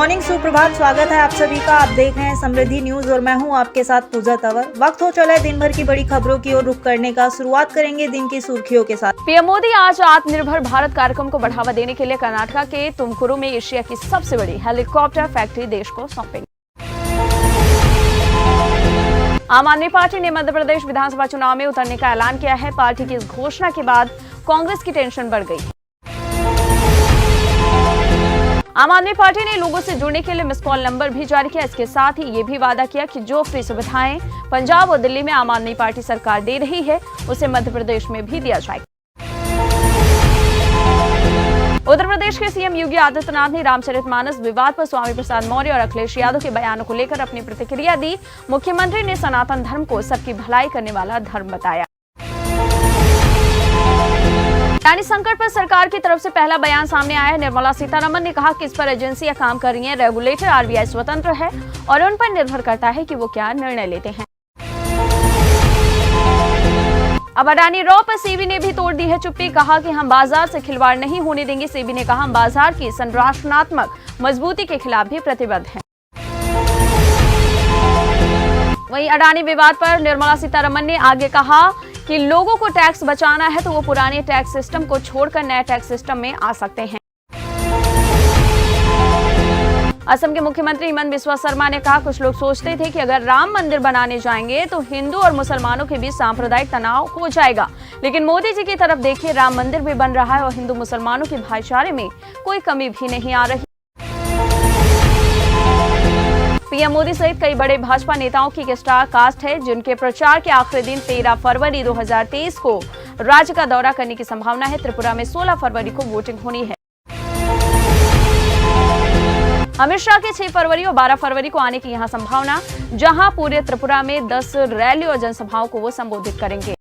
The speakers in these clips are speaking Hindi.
मॉर्निंग, सुप्रभात। स्वागत है आप सभी का। आप देख रहे हैं समृद्धि न्यूज और मैं हूं आपके साथ पूजा तंवर। वक्त हो चला है दिन भर की बड़ी खबरों की ओर रुख करने का। शुरुआत करेंगे दिन की सुर्खियों के साथ। पीएम मोदी आज आत्मनिर्भर भारत कार्यक्रम को बढ़ावा देने के लिए कर्नाटक के तुमकुरु में एशिया की सबसे बड़ी हेलीकॉप्टर फैक्ट्री देश को सौंपेंगे। आम आदमी पार्टी ने मध्य प्रदेश विधानसभा चुनाव में उतरने का ऐलान किया है। पार्टी की इस घोषणा के बाद कांग्रेस की टेंशन बढ़ गई है। आम आदमी पार्टी ने लोगों से जुड़ने के लिए मिस कॉल नंबर भी जारी किया। इसके साथ ही ये भी वादा किया कि जो फ्री सुविधाएं पंजाब और दिल्ली में आम आदमी पार्टी सरकार दे रही है उसे मध्य प्रदेश में भी दिया जाएगा। उत्तर प्रदेश के सीएम योगी आदित्यनाथ ने रामचरितमानस विवाद पर स्वामी प्रसाद मौर्य और अखिलेश यादव के बयानों को लेकर अपनी प्रतिक्रिया दी। मुख्यमंत्री ने सनातन धर्म को सबकी भलाई करने वाला धर्म बताया। यानी संकट पर सरकार की तरफ से पहला बयान सामने आया है। निर्मला सीतारमण ने कहा कि इस पर एजेंसियां काम कर रही हैं। रेगुलेटर आरबीआई स्वतंत्र है और उन पर निर्भर करता है कि वो क्या निर्णय लेते हैं। अब अडानी रॉ पर सेबी ने भी तोड़ दी है चुप्पी। कहा कि हम बाजार से खिलवाड़ नहीं होने देंगे। सेबी ने कहा हम बाजार की संरचनात्मक मजबूती के खिलाफ भी प्रतिबद्ध हैं। वहीं अडानी विवाद पर निर्मला सीतारमण ने आगे कहा कि लोगों को टैक्स बचाना है तो वो पुराने टैक्स सिस्टम को छोड़कर नए टैक्स सिस्टम में आ सकते हैं। असम के मुख्यमंत्री हिमंत बिस्वा शर्मा ने कहा कुछ लोग सोचते थे कि अगर राम मंदिर बनाने जाएंगे तो हिंदू और मुसलमानों के बीच सांप्रदायिक तनाव हो जाएगा, लेकिन मोदी जी की तरफ देखिए, राम मंदिर भी बन रहा है और हिंदू मुसलमानों के भाईचारे में कोई कमी भी नहीं आ रही। पीएम मोदी सहित कई बड़े भाजपा नेताओं की स्टार कास्ट है जिनके प्रचार के आखिरी दिन 13 फरवरी 2023 को राज्य का दौरा करने की संभावना है। त्रिपुरा में 16 फरवरी को वोटिंग होनी है। अमित शाह के 6 फरवरी और 12 फरवरी को आने की यहां संभावना, जहां पूरे त्रिपुरा में 10 रैली और जनसभाओं को वो संबोधित करेंगे।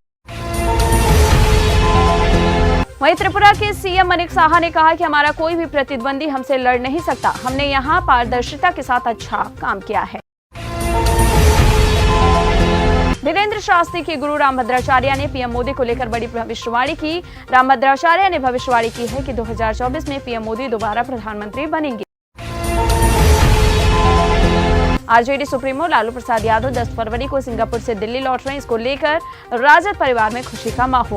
वहीं त्रिपुरा के सीएम मनिक साहा ने कहा कि हमारा कोई भी प्रतिद्वंदी हमसे लड़ नहीं सकता। हमने यहां पारदर्शिता के साथ अच्छा काम किया है। धीरेन्द्र शास्त्री के गुरु रामभद्राचार्य ने पीएम मोदी को लेकर बड़ी भविष्यवाणी की। रामभद्राचार्य ने भविष्यवाणी की है कि 2024 में पीएम मोदी दोबारा प्रधानमंत्री बनेंगे। आरजेडी सुप्रीमो लालू प्रसाद यादव 10 फरवरी को सिंगापुर से दिल्ली लौट रहे हैं। इसको लेकर राजद परिवार में खुशी का माहौल।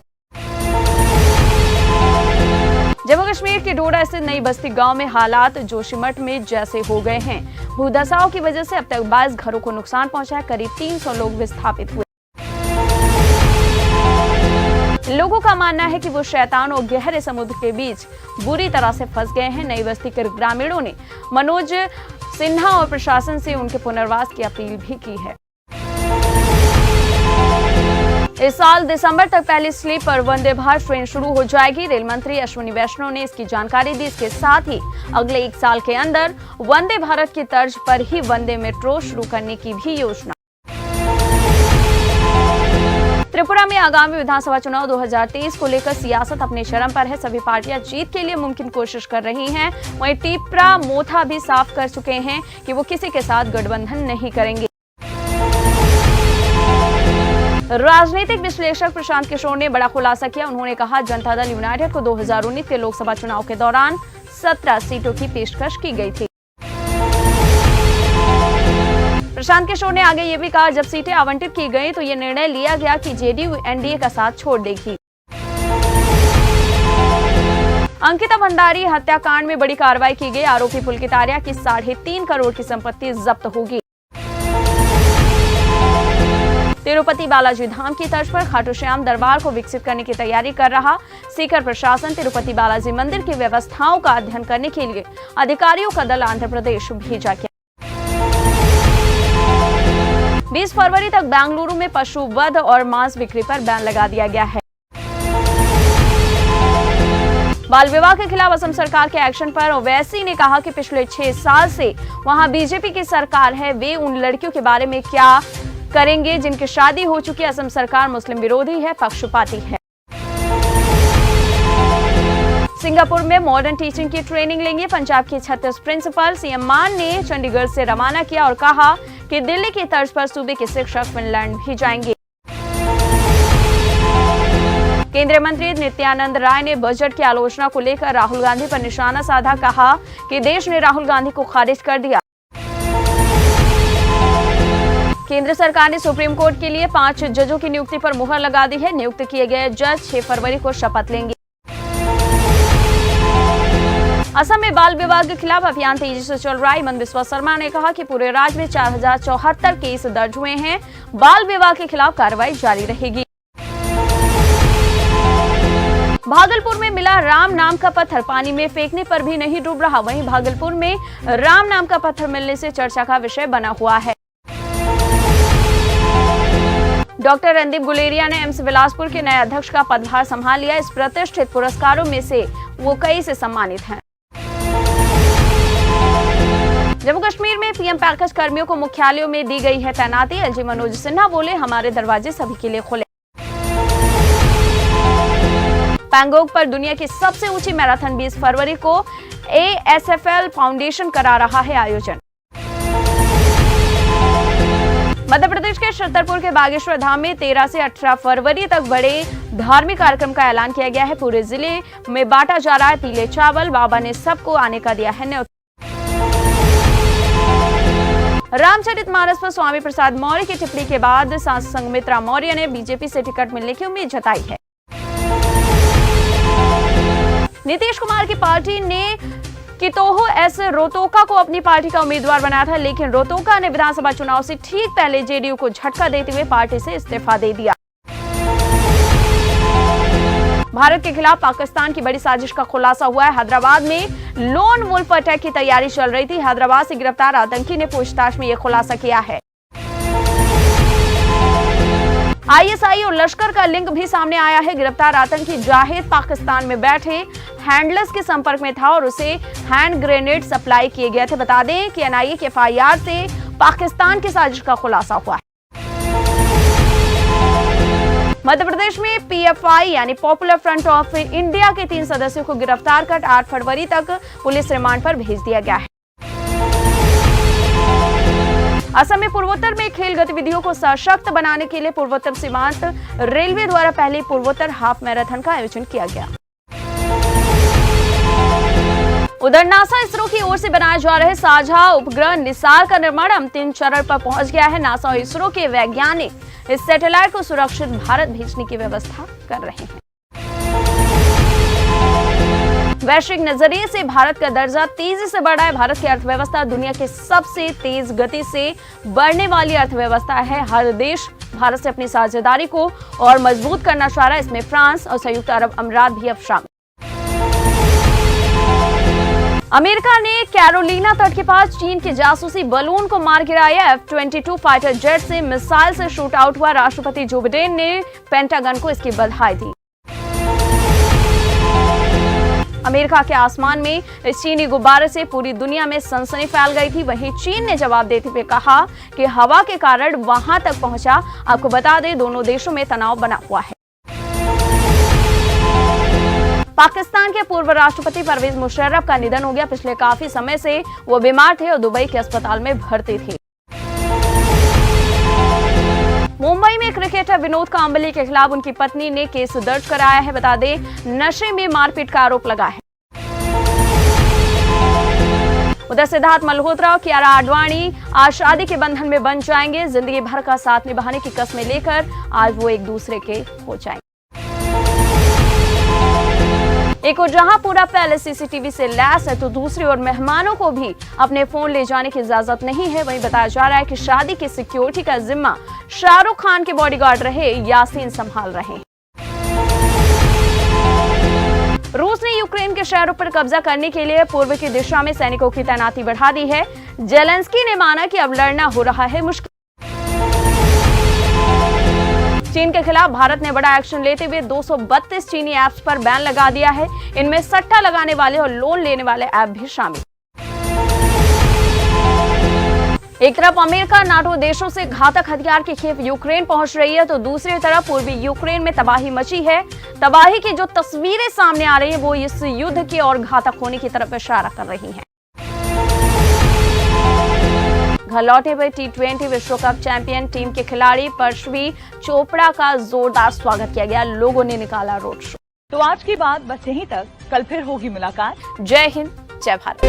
जम्मू कश्मीर के डोडा स्थित नई बस्ती गांव में हालात जोशीमठ में जैसे हो गए हैं। भूधसाव की वजह से अब तक 22 घरों को नुकसान पहुंचा है। करीब 300 लोग विस्थापित हुए। लोगों का मानना है कि वो शैतान और गहरे समुद्र के बीच बुरी तरह से फंस गए हैं। नई बस्ती के ग्रामीणों ने मनोज सिन्हा और प्रशासन से उनके पुनर्वास की अपील भी की है। इस साल दिसंबर तक पहली स्लीपर वंदे भारत ट्रेन शुरू हो जाएगी। रेल मंत्री अश्विनी वैष्णव ने इसकी जानकारी दी। इसके साथ ही अगले 1 साल के अंदर वंदे भारत की तर्ज पर ही वंदे मेट्रो शुरू करने की भी योजना। त्रिपुरा में आगामी विधानसभा चुनाव 2023 को लेकर सियासत अपने चरम पर है। सभी पार्टियां जीत के लिए मुमकिन कोशिश कर रही हैं। वहीं टिपरा मोथा भी साफ कर चुके हैं कि वो किसी के साथ गठबंधन नहीं करेंगे। राजनीतिक विश्लेषक प्रशांत किशोर ने बड़ा खुलासा किया। उन्होंने कहा जनता दल यूनाइटेड को 2019 के लोकसभा चुनाव के दौरान 17 सीटों की पेशकश की गई थी। प्रशांत किशोर ने आगे ये भी कहा जब सीटें आवंटित की गई तो ये निर्णय लिया गया कि जेडीयू एनडीए का साथ छोड़ देगी। अंकिता भंडारी हत्याकांड में बड़ी कार्रवाई की गई। आरोपी पुलकितारिया की 3.5 करोड़ की संपत्ति जब्त होगी। तिरुपति बालाजी धाम की तर्ज पर खाटू श्याम दरबार को विकसित करने की तैयारी कर रहा। सीकर प्रशासन तिरुपति बालाजी मंदिर की व्यवस्थाओं का अध्ययन करने के लिए अधिकारियों का दल आंध्र प्रदेश भेजा गया। 20 फरवरी तक बेंगलुरु में पशु वध और मांस बिक्री पर बैन लगा दिया गया है। बाल विवाह के खिलाफ असम सरकार के एक्शन पर ओवैसी ने कहा कि पिछले 6 साल से वहां बीजेपी की सरकार है। वे उन लड़कियों के बारे में क्या करेंगे जिनकी शादी हो चुकी है। असम सरकार मुस्लिम विरोधी है, पक्षपाती है। सिंगापुर में मॉडर्न टीचिंग की ट्रेनिंग लेंगे पंजाब के 36 प्रिंसिपल। सीएम मान ने चंडीगढ़ से रवाना किया और कहा कि दिल्ली की तर्ज पर सूबे के शिक्षक फिनलैंड भी जाएंगे। केंद्रीय मंत्री नित्यानंद राय ने बजट की आलोचना को लेकर राहुल गांधी पर निशाना साधा, कहा कि देश ने राहुल गांधी को खारिज कर दिया। केंद्र सरकार ने सुप्रीम कोर्ट के लिए 5 जजों की नियुक्ति पर मुहर लगा दी है। नियुक्त किए गए जज 6 फरवरी को शपथ लेंगे। असम में बाल विवाह के खिलाफ अभियान तेजी से चल रहा है। हिमंत बिस्वा शर्मा ने कहा कि पूरे राज्य में 4074 केस दर्ज हुए हैं। बाल विवाह के खिलाफ कार्रवाई जारी रहेगी। भागलपुर में मिला राम नाम का पत्थर, पानी में फेंकने पर भी नहीं डूब रहा। वहीं भागलपुर में राम नाम का पत्थर मिलने से चर्चा का विषय बना हुआ है। डॉक्टर रणदीप गुलेरिया ने एम्स बिलासपुर के नए अध्यक्ष का पदभार संभाल लिया। इस प्रतिष्ठित पुरस्कारों में से वो कई से सम्मानित हैं। जम्मू कश्मीर में पीएम पैकेज कर्मियों को मुख्यालयों में दी गई है तैनाती। एलजी मनोज सिन्हा बोले, हमारे दरवाजे सभी के लिए खुले। पैंगोंग पर दुनिया की सबसे ऊंची मैराथन 20 फरवरी को ASFL फाउंडेशन करा रहा है आयोजन। मध्य प्रदेश के छतरपुर के बागेश्वर धाम में 13 से 18 फरवरी तक बड़े धार्मिक कार्यक्रम का ऐलान किया गया है। पूरे जिले में बांटा जा रहा है पीले चावल। बाबा ने सबको आने का दिया है न्योता। रामचरितमानस पर स्वामी प्रसाद मौर्य की टिप्पणी के बाद सांसद संघमित्रा मौर्य ने बीजेपी से टिकट मिलने की उम्मीद जताई है। नीतीश कुमार की पार्टी ने कितोहो एस रोतोका को अपनी पार्टी का उम्मीदवार बनाया था, लेकिन रोतोका ने विधानसभा चुनाव से ठीक पहले जेडीयू को झटका देते हुए पार्टी से इस्तीफा दे दिया। भारत के खिलाफ पाकिस्तान की बड़ी साजिश का खुलासा हुआ है। हैदराबाद में लोन वुल्फ अटैक की तैयारी चल रही थी। हैदराबाद से गिरफ्तार आतंकी ने पूछताछ में यह खुलासा किया है। ISI और लश्कर का लिंक भी सामने आया है। गिरफ्तार आतंकी जाहिद पाकिस्तान में बैठे हैंडलर्स के संपर्क में था और उसे हैंड ग्रेनेड सप्लाई किए गए थे। बता दें कि NIA के FIR से पाकिस्तान की साजिश का खुलासा हुआ है। मध्य प्रदेश में PFI यानी पॉपुलर फ्रंट ऑफ इंडिया के 3 सदस्यों को गिरफ्तार कर 8 फरवरी तक पुलिस रिमांड पर भेज दिया गया है। असम में पूर्वोत्तर में खेल गतिविधियों को सशक्त बनाने के लिए पूर्वोत्तर सीमांत रेलवे द्वारा पहले पूर्वोत्तर हाफ मैराथन का आयोजन किया गया। उधर नासा इसरो की ओर से बनाए जा रहे साझा उपग्रह निसार का निर्माण अंतिम चरण पर पहुंच गया है। नासा और इसरो के वैज्ञानिक इस सैटेलाइट को सुरक्षित भारत भेजने की व्यवस्था कर रहे हैं। वैश्विक नजरिए से भारत का दर्जा तेजी से बढ़ा है। भारत की अर्थव्यवस्था दुनिया के सबसे तेज गति से बढ़ने वाली अर्थव्यवस्था है। हर देश भारत से अपनी साझेदारी को और मजबूत करना चाह रहा है। इसमें फ्रांस और संयुक्त अरब अमीरात भी अब शामिल। अमेरिका ने कैरोलिना तट के पास चीन के जासूसी बलून को मार गिराया। F-22 फाइटर जेट से मिसाइल से शूट आउट हुआ। राष्ट्रपति जो बिडेन ने पेंटागन को इसकी बधाई दी। अमेरिका के आसमान में इस चीनी गुब्बारे से पूरी दुनिया में सनसनी फैल गई थी। वहीं चीन ने जवाब देते हुए कहा कि हवा के कारण वहां तक पहुंचा। आपको बता दें, दोनों देशों में तनाव बना हुआ है। पाकिस्तान के पूर्व राष्ट्रपति परवेज मुशर्रफ का निधन हो गया। पिछले काफी समय से वो बीमार थे और दुबई के अस्पताल में भर्ती थे। मुंबई में क्रिकेटर विनोद कांबली के खिलाफ उनकी पत्नी ने केस दर्ज कराया है। बता दें, नशे में मारपीट का आरोप लगा है। उधर सिद्धार्थ मल्होत्रा और कियारा आडवाणी आज शादी के बंधन में बंध जाएंगे। जिंदगी भर का साथ निभाने की कस्में लेकर आज वो एक दूसरे के हो जाएंगे। एक और जहां पूरा पैलेस CCTV से लैस है, तो दूसरी ओर मेहमानों को भी अपने फोन ले जाने की इजाजत नहीं है। वहीं बताया जा रहा है कि शादी की सिक्योरिटी का जिम्मा शाहरुख खान के बॉडीगार्ड रहे यासीन संभाल रहे हैं। रूस ने यूक्रेन के शहरों पर कब्जा करने के लिए पूर्व की दिशा में सैनिकों की तैनाती बढ़ा दी है। जेलेंस्की ने माना कि अब लड़ना हो रहा है मुश्किल। चीन के खिलाफ भारत ने बड़ा एक्शन लेते हुए 232 चीनी ऐप्स पर बैन लगा दिया है। इनमें सट्टा लगाने वाले और लोन लेने वाले ऐप भी शामिल। एक तरफ अमेरिका नाटो देशों से घातक हथियार की खेप यूक्रेन पहुंच रही है, तो दूसरी तरफ पूर्वी यूक्रेन में तबाही मची है। तबाही की जो तस्वीरें सामने आ रही है वो इस युद्ध के और घातक होने की तरफ इशारा कर रही हैं। घर लौटे हुए T20 विश्व कप चैंपियन टीम के खिलाड़ी परशवी चोपड़ा का जोरदार स्वागत किया गया। लोगों ने निकाला रोड शो। तो आज की बात बस यहीं तक, कल फिर होगी मुलाकात। जय हिंद, जय भारत।